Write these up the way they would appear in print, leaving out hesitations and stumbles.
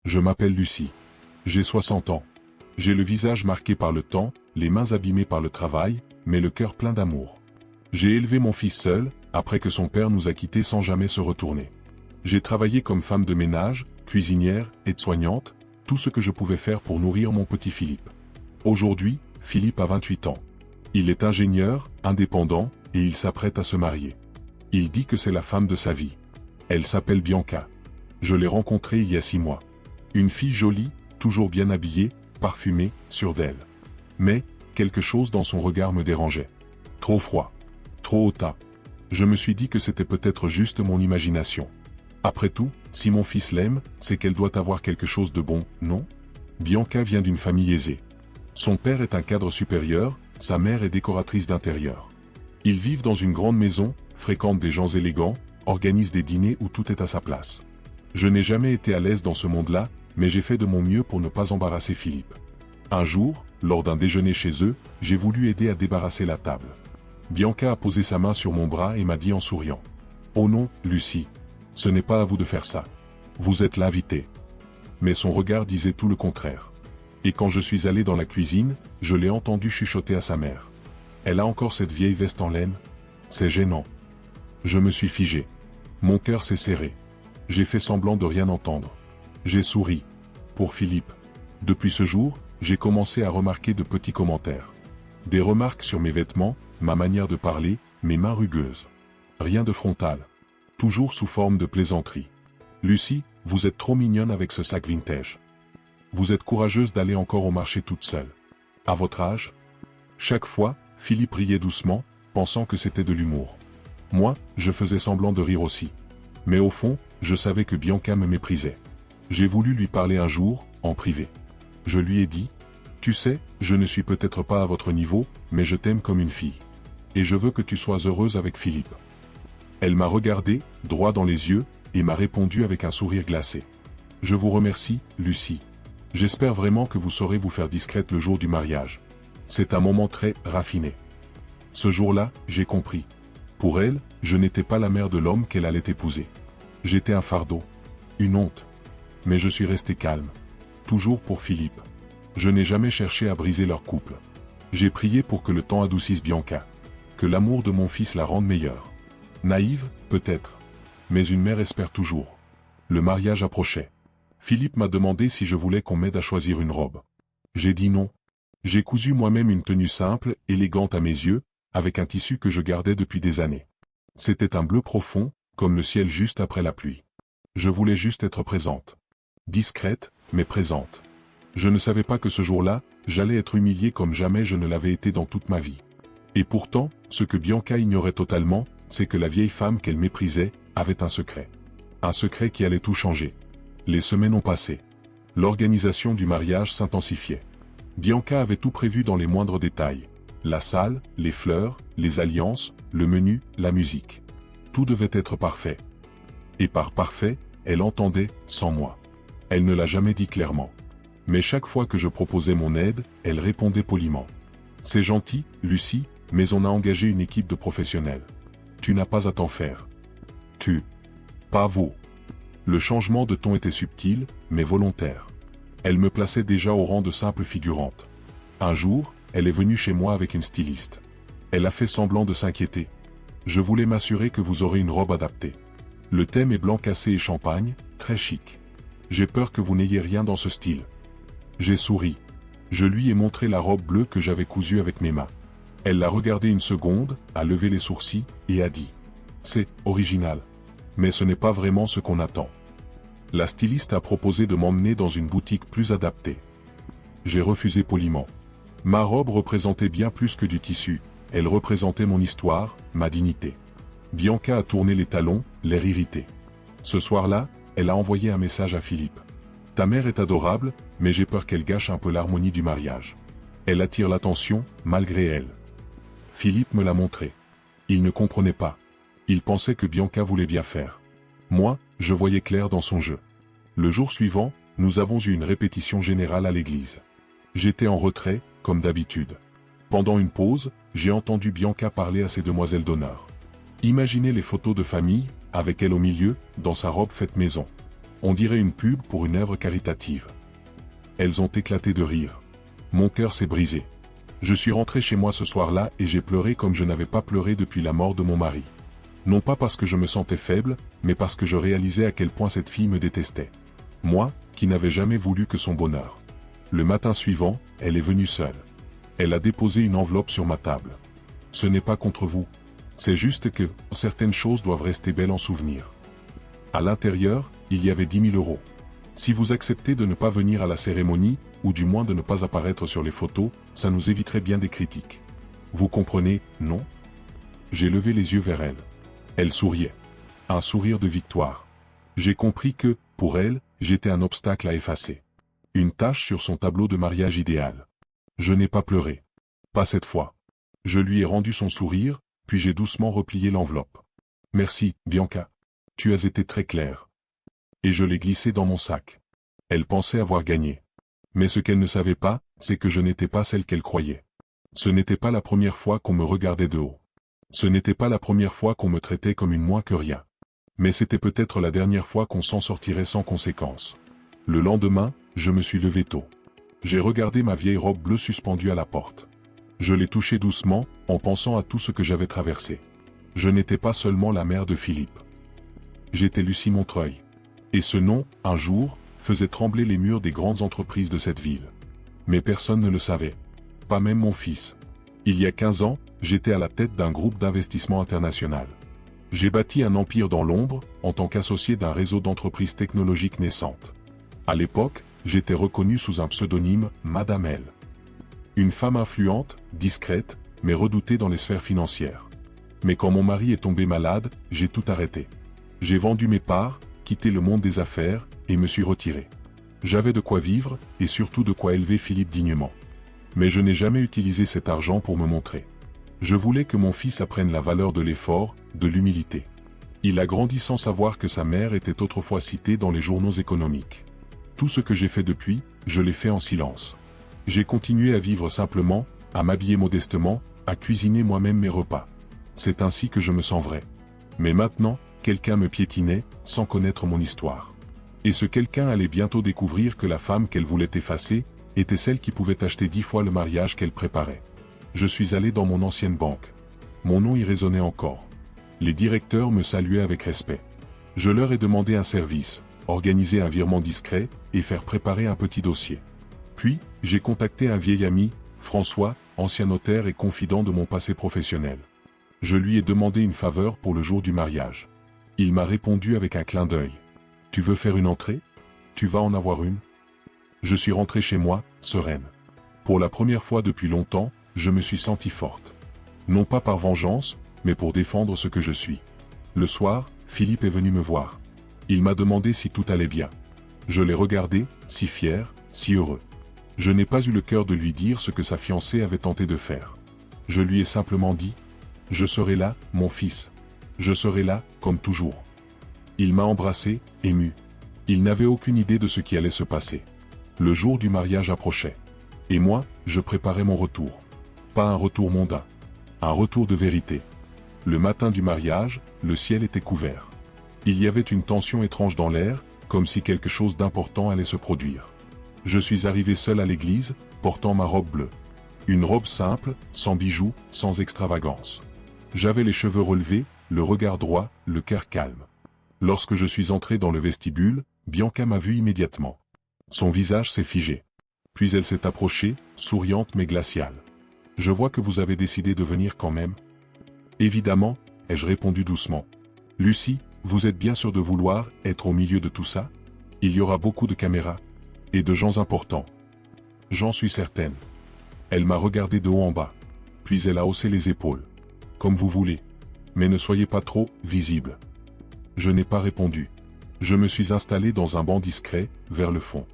Je m'appelle Lucie. J'ai 60 ans. J'ai le visage marqué par le temps, les mains abîmées par le travail, mais le cœur plein d'amour. J'ai élevé mon fils seul, après que son père nous a quittés sans jamais se retourner. J'ai travaillé comme femme de ménage, cuisinière, aide-soignante, tout ce que je pouvais faire pour nourrir mon petit Philippe. Aujourd'hui, Philippe a 28 ans. Il est ingénieur, indépendant, et il s'apprête à se marier. Il dit que c'est la femme de sa vie. Elle s'appelle Bianca. Je l'ai rencontrée il y a 6 mois. Une fille jolie, toujours bien habillée, parfumée, sûre d'elle. Mais, quelque chose dans son regard me dérangeait. Trop froid. Trop hautain. Je me suis dit que c'était peut-être juste mon imagination. Après tout, si mon fils l'aime, c'est qu'elle doit avoir quelque chose de bon, non? Bianca vient d'une famille aisée. Son père est un cadre supérieur, sa mère est décoratrice d'intérieur. Ils vivent dans une grande maison, fréquentent des gens élégants, organisent des dîners où tout est à sa place. Je n'ai jamais été à l'aise dans ce monde-là, mais j'ai fait de mon mieux pour ne pas embarrasser Philippe. Un jour, lors d'un déjeuner chez eux, j'ai voulu aider à débarrasser la table. Bianca a posé sa main sur mon bras et m'a dit en souriant. « Oh non, Lucie, ce n'est pas à vous de faire ça. Vous êtes l'invitée. » Mais son regard disait tout le contraire. Et quand je suis allé dans la cuisine, je l'ai entendu chuchoter à sa mère. « Elle a encore cette vieille veste en laine. C'est gênant. » Je me suis figé. Mon cœur s'est serré. J'ai fait semblant de rien entendre. J'ai souri. Pour Philippe. Depuis ce jour, j'ai commencé à remarquer de petits commentaires. Des remarques sur mes vêtements, ma manière de parler, mes mains rugueuses. Rien de frontal. Toujours sous forme de plaisanterie. « Lucie, vous êtes trop mignonne avec ce sac vintage. Vous êtes courageuse d'aller encore au marché toute seule. À votre âge ?» Chaque fois, Philippe riait doucement, pensant que c'était de l'humour. Moi, je faisais semblant de rire aussi. Mais au fond, je savais que Bianca me méprisait. J'ai voulu lui parler un jour, en privé. Je lui ai dit, « Tu sais, je ne suis peut-être pas à votre niveau, mais je t'aime comme une fille. Et je veux que tu sois heureuse avec Philippe. » Elle m'a regardé, droit dans les yeux, et m'a répondu avec un sourire glacé. « Je vous remercie, Lucie. J'espère vraiment que vous saurez vous faire discrète le jour du mariage. C'est un moment très raffiné. » Ce jour-là, j'ai compris. Pour elle, je n'étais pas la mère de l'homme qu'elle allait épouser. J'étais un fardeau. Une honte. Mais je suis resté calme. Toujours pour Philippe. Je n'ai jamais cherché à briser leur couple. J'ai prié pour que le temps adoucisse Bianca. Que l'amour de mon fils la rende meilleure. Naïve, peut-être. Mais une mère espère toujours. Le mariage approchait. Philippe m'a demandé si je voulais qu'on m'aide à choisir une robe. J'ai dit non. J'ai cousu moi-même une tenue simple, élégante à mes yeux, avec un tissu que je gardais depuis des années. C'était un bleu profond, comme le ciel juste après la pluie. Je voulais juste être présente. Discrète, mais présente. Je ne savais pas que ce jour-là, j'allais être humilié comme jamais je ne l'avais été dans toute ma vie. Et pourtant, ce que Bianca ignorait totalement, c'est que la vieille femme qu'elle méprisait, avait un secret. Un secret qui allait tout changer. Les semaines ont passé. L'organisation du mariage s'intensifiait. Bianca avait tout prévu dans les moindres détails. La salle, les fleurs, les alliances, le menu, la musique. Tout devait être parfait. Et par parfait, elle entendait « sans moi ». Elle ne l'a jamais dit clairement. Mais chaque fois que je proposais mon aide, elle répondait poliment. « C'est gentil, Lucie, mais on a engagé une équipe de professionnels. Tu n'as pas à t'en faire. Tu. Pas vous. » Le changement de ton était subtil, mais volontaire. Elle me plaçait déjà au rang de simple figurante. Un jour, elle est venue chez moi avec une styliste. Elle a fait semblant de s'inquiéter. « Je voulais m'assurer que vous aurez une robe adaptée. Le thème est blanc cassé et champagne, très chic. J'ai peur que vous n'ayez rien dans ce style. » J'ai souri. Je lui ai montré la robe bleue que j'avais cousue avec mes mains. Elle l'a regardée une seconde, a levé les sourcils, et a dit « C'est original. Mais ce n'est pas vraiment ce qu'on attend. » La styliste a proposé de m'emmener dans une boutique plus adaptée. J'ai refusé poliment. Ma robe représentait bien plus que du tissu, elle représentait mon histoire, ma dignité. Bianca a tourné les talons, l'air irrité. Ce soir-là, elle a envoyé un message à Philippe. « Ta mère est adorable, mais j'ai peur qu'elle gâche un peu l'harmonie du mariage. Elle attire l'attention, malgré elle. » Philippe me l'a montré. Il ne comprenait pas. Il pensait que Bianca voulait bien faire. Moi, je voyais clair dans son jeu. Le jour suivant, nous avons eu une répétition générale à l'église. J'étais en retrait, comme d'habitude. Pendant une pause, j'ai entendu Bianca parler à ses demoiselles d'honneur. Imaginez les photos de famille, avec elle au milieu, dans sa robe faite maison. On dirait une pub pour une œuvre caritative. Elles ont éclaté de rire. Mon cœur s'est brisé. Je suis rentré chez moi ce soir-là et j'ai pleuré comme je n'avais pas pleuré depuis la mort de mon mari. Non pas parce que je me sentais faible, mais parce que je réalisais à quel point cette fille me détestait. Moi, qui n'avais jamais voulu que son bonheur. Le matin suivant, elle est venue seule. Elle a déposé une enveloppe sur ma table. Ce n'est pas contre vous. C'est juste que certaines choses doivent rester belles en souvenir. À l'intérieur, il y avait 10 000 €. Si vous acceptez de ne pas venir à la cérémonie, ou du moins de ne pas apparaître sur les photos, ça nous éviterait bien des critiques. Vous comprenez, non? J'ai levé les yeux vers elle. Elle souriait. Un sourire de victoire. J'ai compris que, pour elle, j'étais un obstacle à effacer. Une tache sur son tableau de mariage idéal. Je n'ai pas pleuré. Pas cette fois. Je lui ai rendu son sourire, puis j'ai doucement replié l'enveloppe. Merci, Bianca. Tu as été très claire. Et je l'ai glissé dans mon sac. Elle pensait avoir gagné. Mais ce qu'elle ne savait pas, c'est que je n'étais pas celle qu'elle croyait. Ce n'était pas la première fois qu'on me regardait de haut. Ce n'était pas la première fois qu'on me traitait comme une moins que rien. Mais c'était peut-être la dernière fois qu'on s'en sortirait sans conséquence. Le lendemain, je me suis levé tôt. J'ai regardé ma vieille robe bleue suspendue à la porte. Je l'ai touchée doucement, en pensant à tout ce que j'avais traversé. Je n'étais pas seulement la mère de Philippe. J'étais Lucie Montreuil. Et ce nom, un jour, faisait trembler les murs des grandes entreprises de cette ville. Mais personne ne le savait. Pas même mon fils. Il y a 15 ans, j'étais à la tête d'un groupe d'investissement international. J'ai bâti un empire dans l'ombre, en tant qu'associé d'un réseau d'entreprises technologiques naissantes. À l'époque, j'étais reconnu sous un pseudonyme, Madame L. Une femme influente, discrète, mais redoutée dans les sphères financières. Mais quand mon mari est tombé malade, j'ai tout arrêté. J'ai vendu mes parts, quitté le monde des affaires, et me suis retiré. J'avais de quoi vivre, et surtout de quoi élever Philippe dignement. Mais je n'ai jamais utilisé cet argent pour me montrer. Je voulais que mon fils apprenne la valeur de l'effort, de l'humilité. Il a grandi sans savoir que sa mère était autrefois citée dans les journaux économiques. Tout ce que j'ai fait depuis, je l'ai fait en silence. J'ai continué à vivre simplement, à m'habiller modestement, à cuisiner moi-même mes repas. C'est ainsi que je me sens vrai. Mais maintenant, quelqu'un me piétinait, sans connaître mon histoire. Et ce quelqu'un allait bientôt découvrir que la femme qu'elle voulait effacer, était celle qui pouvait acheter 10 fois le mariage qu'elle préparait. Je suis allé dans mon ancienne banque. Mon nom y résonnait encore. Les directeurs me saluaient avec respect. Je leur ai demandé un service, organiser un virement discret, et faire préparer un petit dossier. Puis, j'ai contacté un vieil ami, François, ancien notaire et confident de mon passé professionnel. Je lui ai demandé une faveur pour le jour du mariage. Il m'a répondu avec un clin d'œil. « Tu veux faire une entrée? Tu vas en avoir une ?» Je suis rentré chez moi, sereine. Pour la première fois depuis longtemps, je me suis sentie forte. Non pas par vengeance, mais pour défendre ce que je suis. Le soir, Philippe est venu me voir. Il m'a demandé si tout allait bien. Je l'ai regardé, si fier, si heureux. Je n'ai pas eu le cœur de lui dire ce que sa fiancée avait tenté de faire. Je lui ai simplement dit « Je serai là, mon fils. Je serai là, comme toujours. » Il m'a embrassé, ému. Il n'avait aucune idée de ce qui allait se passer. Le jour du mariage approchait. Et moi, je préparais mon retour. Pas un retour mondain. Un retour de vérité. Le matin du mariage, le ciel était couvert. Il y avait une tension étrange dans l'air, comme si quelque chose d'important allait se produire. Je suis arrivé seul à l'église, portant ma robe bleue. Une robe simple, sans bijoux, sans extravagance. J'avais les cheveux relevés, le regard droit, le cœur calme. Lorsque je suis entré dans le vestibule, Bianca m'a vu immédiatement. Son visage s'est figé. Puis elle s'est approchée, souriante mais glaciale. « Je vois que vous avez décidé de venir quand même. » « Évidemment, ai-je répondu doucement. « Lucie, vous êtes bien sûre de vouloir être au milieu de tout ça? Il y aura beaucoup de caméras. Et de gens importants. » « J'en suis certaine. » Elle m'a regardé de haut en bas. Puis elle a haussé les épaules. « Comme vous voulez. Mais ne soyez pas trop visible. » Je n'ai pas répondu. Je me suis installé dans un banc discret, vers le fond.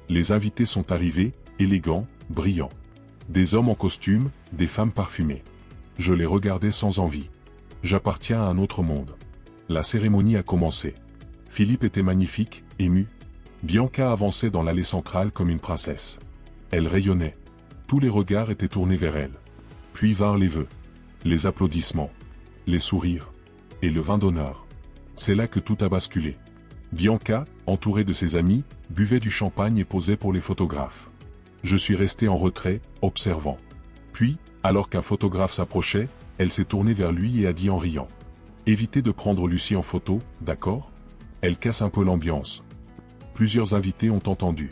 Les invités sont arrivés, élégants, brillants. Des hommes en costume, des femmes parfumées. Je les regardais sans envie. J'appartiens à un autre monde. La cérémonie a commencé. Philippe était magnifique, ému. Bianca avançait dans l'allée centrale comme une princesse. Elle rayonnait. Tous les regards étaient tournés vers elle. Puis vinrent les vœux. Les applaudissements. Les sourires. Et le vin d'honneur. C'est là que tout a basculé. Bianca, entourée de ses amis, buvait du champagne et posait pour les photographes. Je suis resté en retrait, observant. Puis, alors qu'un photographe s'approchait, elle s'est tournée vers lui et a dit en riant. « Évitez de prendre Lucie en photo, d'accord ? Elle casse un peu l'ambiance. » Plusieurs invités ont entendu.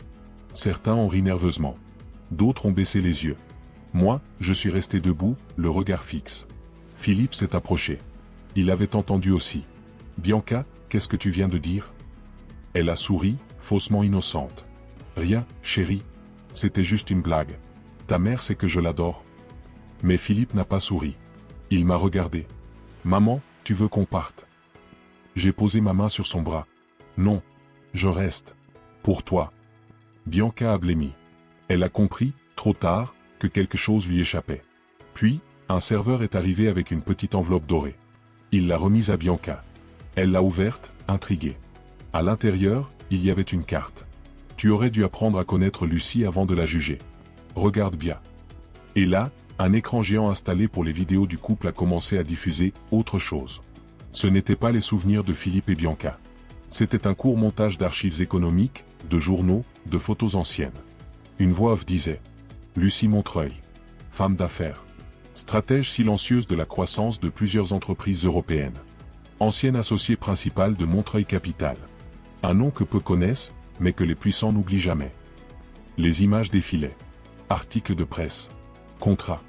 Certains ont ri nerveusement. D'autres ont baissé les yeux. Moi, je suis resté debout, le regard fixe. Philippe s'est approché. Il avait entendu aussi. « Bianca, qu'est-ce que tu viens de dire ?» Elle a souri, faussement innocente. « Rien, chérie. C'était juste une blague. Ta mère sait que je l'adore. » Mais Philippe n'a pas souri. Il m'a regardé. « Maman, tu veux qu'on parte ?» J'ai posé ma main sur son bras. « Non. Je reste. Pour toi. » Bianca a blêmi. Elle a compris, trop tard, que quelque chose lui échappait. Puis, un serveur est arrivé avec une petite enveloppe dorée. Il l'a remise à Bianca. Elle l'a ouverte, intriguée. À l'intérieur, il y avait une carte. « Tu aurais dû apprendre à connaître Lucie avant de la juger. Regarde bien. » Et là, un écran géant installé pour les vidéos du couple a commencé à diffuser autre chose. Ce n'étaient pas les souvenirs de Philippe et Bianca. C'était un court montage d'archives économiques, de journaux, de photos anciennes. Une voix off disait « Lucie Montreuil, femme d'affaires, stratège silencieuse de la croissance de plusieurs entreprises européennes, ancienne associée principale de Montreuil Capital. Un nom que peu connaissent, mais que les puissants n'oublient jamais. » Les images défilaient. Articles de presse, contrats,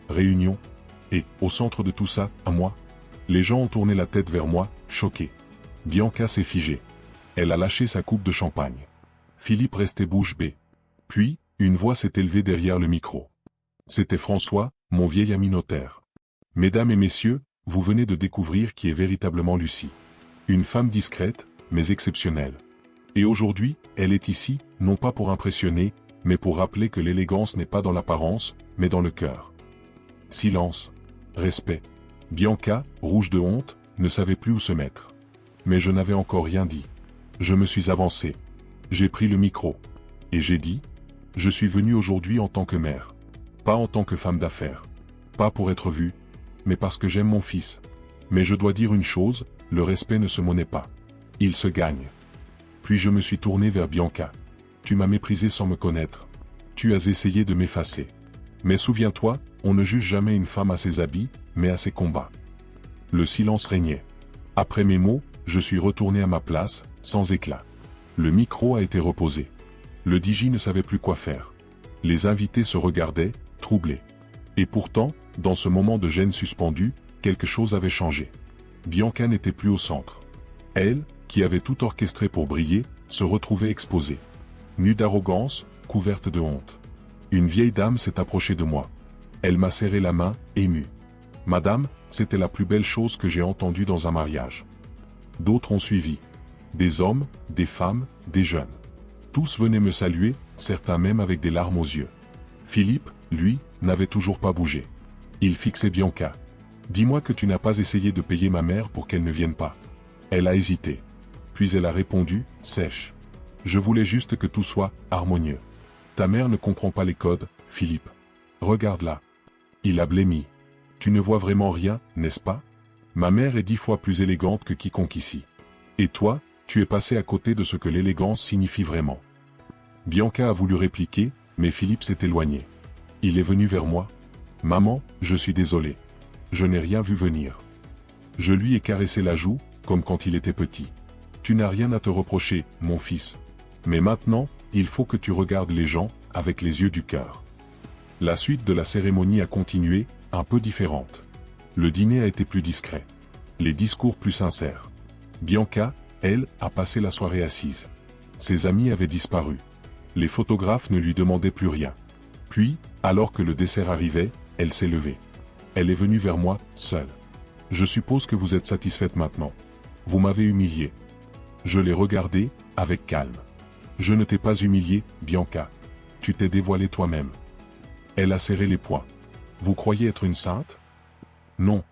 réunions, et, au centre de tout ça, à moi. Les gens ont tourné la tête vers moi, choqués. Bianca s'est figée. Elle a lâché sa coupe de champagne. Philippe restait bouche bée. Puis, une voix s'est élevée derrière le micro. C'était François, mon vieil ami notaire. « Mesdames et messieurs, vous venez de découvrir qui est véritablement Lucie. Une femme discrète, mais exceptionnelle. Et aujourd'hui, elle est ici, non pas pour impressionner, mais pour rappeler que l'élégance n'est pas dans l'apparence, mais dans le cœur. » Silence. Respect. Bianca, rouge de honte, ne savait plus où se mettre. Mais je n'avais encore rien dit. Je me suis avancé. J'ai pris le micro. Et j'ai dit, « Je suis venu aujourd'hui en tant que mère. Pas en tant que femme d'affaires. Pas pour être vue, mais parce que j'aime mon fils. Mais je dois dire une chose, le respect ne se monnaie pas. Il se gagne. » Puis je me suis tourné vers Bianca. « Tu m'as méprisé sans me connaître. Tu as essayé de m'effacer. Mais souviens-toi, on ne juge jamais une femme à ses habits, mais à ses combats. » Le silence régnait. Après mes mots, je suis retourné à ma place, sans éclat. Le micro a été reposé. Le DJ ne savait plus quoi faire. Les invités se regardaient, troublés. Et pourtant, dans ce moment de gêne suspendu, quelque chose avait changé. Bianca n'était plus au centre. Elle, qui avait tout orchestré pour briller, se retrouvait exposée. Nue d'arrogance, couverte de honte. Une vieille dame s'est approchée de moi. Elle m'a serré la main, émue. « Madame, c'était la plus belle chose que j'ai entendue dans un mariage. » D'autres ont suivi. Des hommes, des femmes, des jeunes. Tous venaient me saluer, certains même avec des larmes aux yeux. Philippe, lui, n'avait toujours pas bougé. Il fixait Bianca. « Dis-moi que tu n'as pas essayé de payer ma mère pour qu'elle ne vienne pas. » Elle a hésité. Puis elle a répondu, sèche. « Je voulais juste que tout soit harmonieux. Ta mère ne comprend pas les codes, Philippe. Regarde-la. » Il a blêmi. « Tu ne vois vraiment rien, n'est-ce pas? Ma mère est 10 fois plus élégante que quiconque ici. Et toi, tu es passé à côté de ce que l'élégance signifie vraiment. » Bianca a voulu répliquer, mais Philippe s'est éloigné. Il est venu vers moi. « Maman, je suis désolé. Je n'ai rien vu venir. » Je lui ai caressé la joue, comme quand il était petit. « Tu n'as rien à te reprocher, mon fils. Mais maintenant, il faut que tu regardes les gens, avec les yeux du cœur. » La suite de la cérémonie a continué, un peu différente. Le dîner a été plus discret. Les discours plus sincères. Bianca, elle, a passé la soirée assise. Ses amis avaient disparu. Les photographes ne lui demandaient plus rien. Puis, alors que le dessert arrivait, elle s'est levée. Elle est venue vers moi, seule. « Je suppose que vous êtes satisfaite maintenant. Vous m'avez humilié. » Je l'ai regardée, avec calme. « Je ne t'ai pas humilié, Bianca. Tu t'es dévoilée toi-même. » Elle a serré les poings. « Vous croyez être une sainte? Non.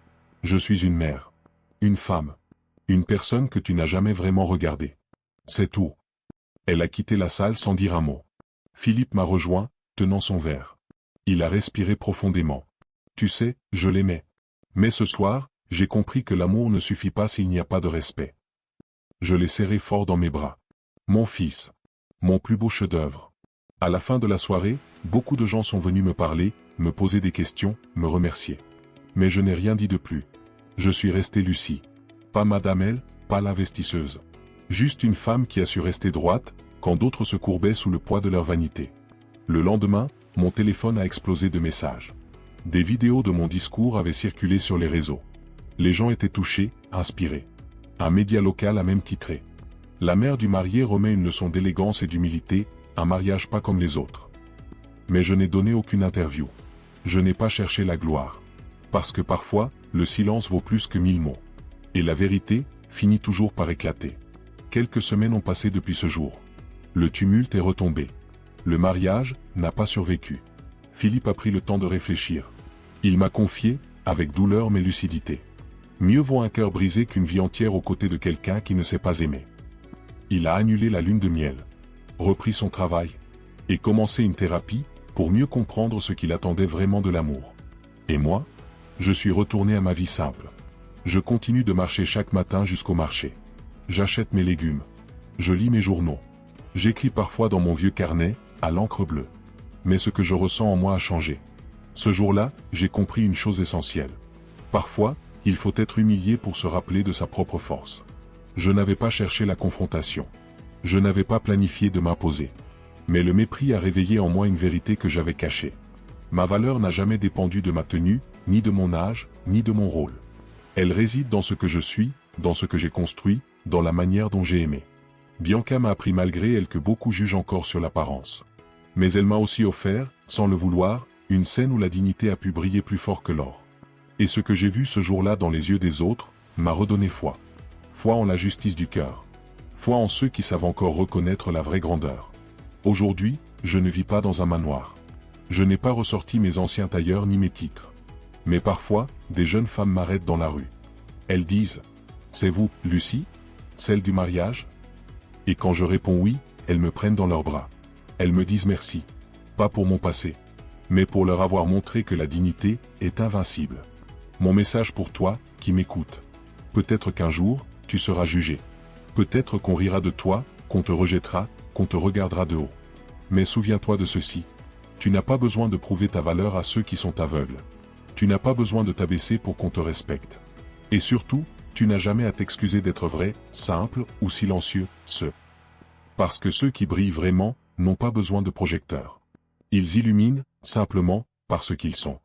Je suis une mère. Une femme. Une personne que tu n'as jamais vraiment regardée. C'est tout. » Elle a quitté la salle sans dire un mot. Philippe m'a rejoint, tenant son verre. Il a respiré profondément. « Tu sais, je l'aimais. Mais ce soir, j'ai compris que l'amour ne suffit pas s'il n'y a pas de respect. » Je l'ai serré fort dans mes bras. Mon fils. Mon plus beau chef-d'œuvre. À la fin de la soirée, beaucoup de gens sont venus me parler, me poser des questions, me remercier. Mais je n'ai rien dit de plus. Je suis resté Lucie. Pas Madame L, pas l'investisseuse. Juste une femme qui a su rester droite, quand d'autres se courbaient sous le poids de leur vanité. Le lendemain, mon téléphone a explosé de messages. Des vidéos de mon discours avaient circulé sur les réseaux. Les gens étaient touchés, inspirés. Un média local a même titré. La mère du marié remet une leçon d'élégance et d'humilité, un mariage pas comme les autres. Mais je n'ai donné aucune interview. Je n'ai pas cherché la gloire. Parce que parfois, le silence vaut plus que 1000 mots. Et la vérité finit toujours par éclater. Quelques semaines ont passé depuis ce jour. Le tumulte est retombé. Le mariage n'a pas survécu. Philippe a pris le temps de réfléchir. Il m'a confié, avec douleur mais lucidité. Mieux vaut un cœur brisé qu'une vie entière aux côtés de quelqu'un qui ne sait pas aimer. Il a annulé la lune de miel, repris son travail, et commencé une thérapie pour mieux comprendre ce qu'il attendait vraiment de l'amour. Et moi, je suis retourné à ma vie simple. Je continue de marcher chaque matin jusqu'au marché. J'achète mes légumes. Je lis mes journaux. J'écris parfois dans mon vieux carnet, à l'encre bleue. Mais ce que je ressens en moi a changé. Ce jour-là, j'ai compris une chose essentielle. Parfois, il faut être humilié pour se rappeler de sa propre force. Je n'avais pas cherché la confrontation. Je n'avais pas planifié de m'imposer. Mais le mépris a réveillé en moi une vérité que j'avais cachée. Ma valeur n'a jamais dépendu de ma tenue, ni de mon âge, ni de mon rôle. Elle réside dans ce que je suis, dans ce que j'ai construit, dans la manière dont j'ai aimé. Bianca m'a appris malgré elle que beaucoup jugent encore sur l'apparence. Mais elle m'a aussi offert, sans le vouloir, une scène où la dignité a pu briller plus fort que l'or. Et ce que j'ai vu ce jour-là dans les yeux des autres, m'a redonné foi. Foi en la justice du cœur. Foi en ceux qui savent encore reconnaître la vraie grandeur. Aujourd'hui, je ne vis pas dans un manoir. Je n'ai pas ressorti mes anciens tailleurs ni mes titres. Mais parfois, des jeunes femmes m'arrêtent dans la rue. Elles disent « C'est vous, Lucie, celle du mariage ?» Et quand je réponds oui, elles me prennent dans leurs bras. Elles me disent merci. Pas pour mon passé, mais pour leur avoir montré que la dignité est invincible. Mon message pour toi, qui m'écoute. Peut-être qu'un jour, tu seras jugé. Peut-être qu'on rira de toi, qu'on te rejettera, qu'on te regardera de haut. Mais souviens-toi de ceci. Tu n'as pas besoin de prouver ta valeur à ceux qui sont aveugles. Tu n'as pas besoin de t'abaisser pour qu'on te respecte. Et surtout, tu n'as jamais à t'excuser d'être vrai, simple ou silencieux, Parce que ceux qui brillent vraiment n'ont pas besoin de projecteurs. Ils illuminent, simplement, parce qu'ils sont.